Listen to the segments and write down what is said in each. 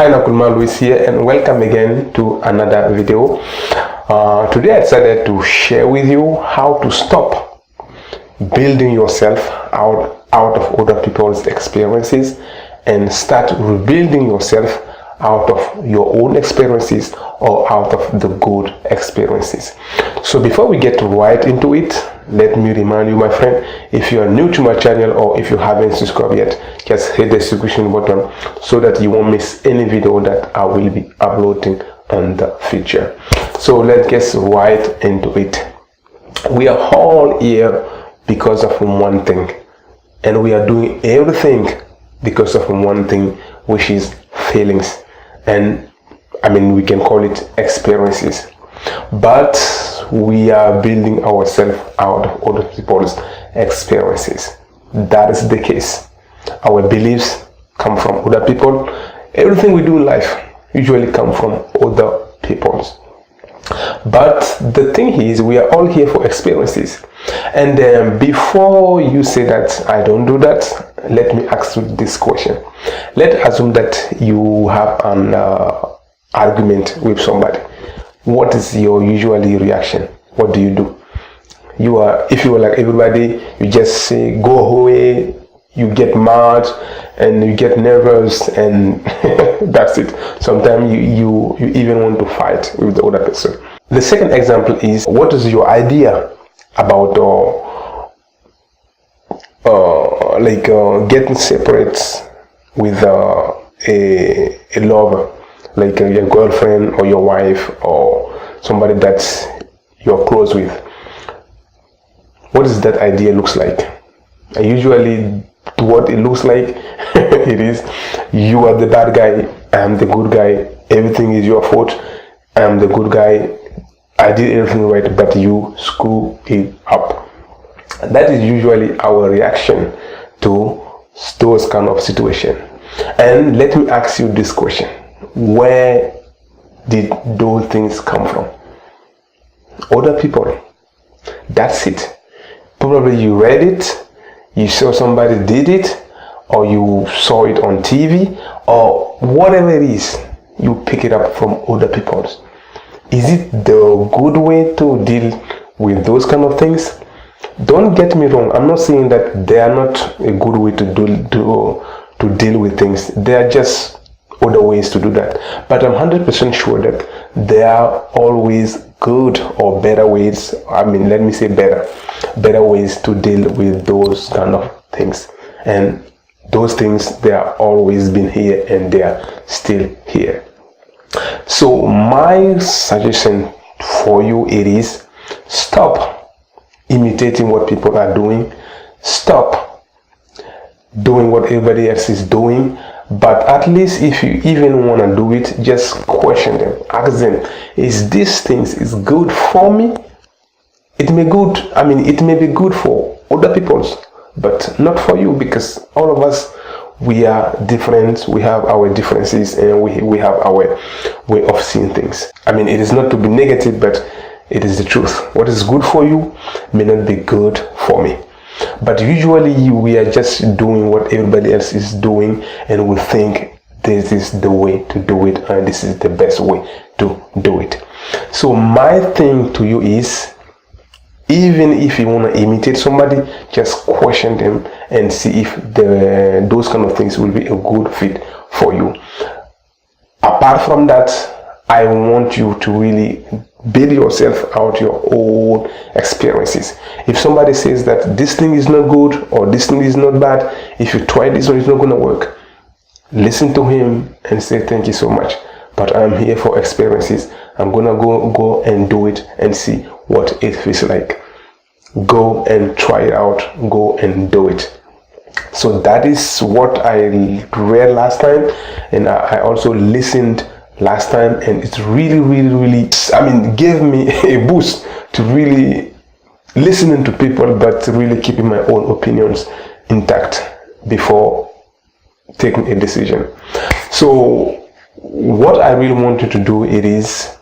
Hi, Nakulma Luis here, and welcome again to another video. Today I decided to share with you how to stop building yourself out of other people's experiences and start rebuilding yourself out of your own experiences or out of the good experiences. So before we get right into it, let me remind you, my friend, if you are new to my channel or if you haven't subscribed yet, just hit the subscription button so that you won't miss any video that I will be uploading in the future. So let's get right into it. We are all here because of one thing, and we are doing everything because of one thing, which is feelings, and we can call it experiences. But we are building ourselves out of other people's experiences. That is the case. Our beliefs come from other people. Everything we do in life usually comes from other people's. But the thing is, we are all here for experiences. And before you say that I don't do that, let me ask you this question. Let's assume that you have an argument with somebody. What is your usually reaction? What do? If you are like everybody, you just say go away, you get mad and you get nervous, and that's it. Sometimes you even want to fight with the other person. The second example is, what is your idea about getting separate with a lover, like your girlfriend or your wife or somebody that you're close with? What does that idea looks like? And usually what it looks like it is, you are the bad guy, I am the good guy, everything is your fault, I am the good guy, I did everything right, but you screw it up. That is usually our reaction to those kind of situation. And let me ask you this question: where did those things come from? Other people. That's it. Probably you read it, you saw somebody did it, or you saw it on TV, or whatever it is, you pick it up from other people's. Is it the good way to deal with those kind of things? Don't get me wrong, I'm not saying that they are not a good way to deal with things. They are just other ways to do that. But I'm 100% sure that there are always good or better ways, let me say better ways to deal with those kind of things. And those things, they are always been here and they are still here. So my suggestion for you, it is, stop imitating what people are doing. Stop doing what everybody else is doing. But at least if you even want to do it, just question them. Ask them, is this things is good for me? It may be good for other people's, but not for you, because all of us, we are different. We have our differences, and we have our way of seeing things. It is not to be negative, but it is the truth. What is good for you may not be good for me. But usually we are just doing what everybody else is doing, and we think this is the way to do it, and this is the best way to do it. So my thing to you is, even if you want to imitate somebody, just question them and see if those kind of things will be a good fit for you. Apart from that, I want you to really build yourself out your own experiences. If somebody says that this thing is not good or this thing is not bad, if you try this one, it's not going to work, listen to him and say, thank you so much, but I'm here for experiences. I'm gonna go and do it and see what it feels like. Go and try it out. Go and do it. So that is what I read last time, and I also listened last time, and it really gave me a boost to really listening to people, but really keeping my own opinions intact before taking a decision. So what I really want you to do, it is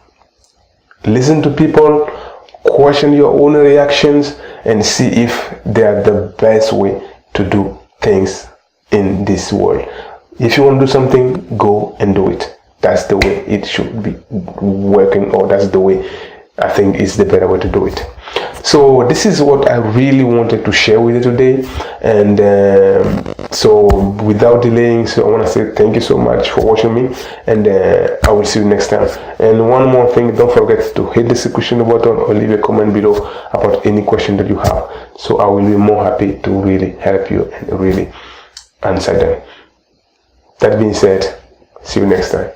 listen to people, question your own reactions, and see if they are the best way to do things in this world. If you want to do something, go and do it. That's the way it should be working, or that's the way I think is the better way to do it. So this is what I really wanted to share with you today, and so without delaying, so I want to say thank you so much for watching me, and I will see you next time. And one more thing, don't forget to hit the subscription button or leave a comment below about any question that you have, so I will be more happy to really help you and really answer them. That being said, see you next time.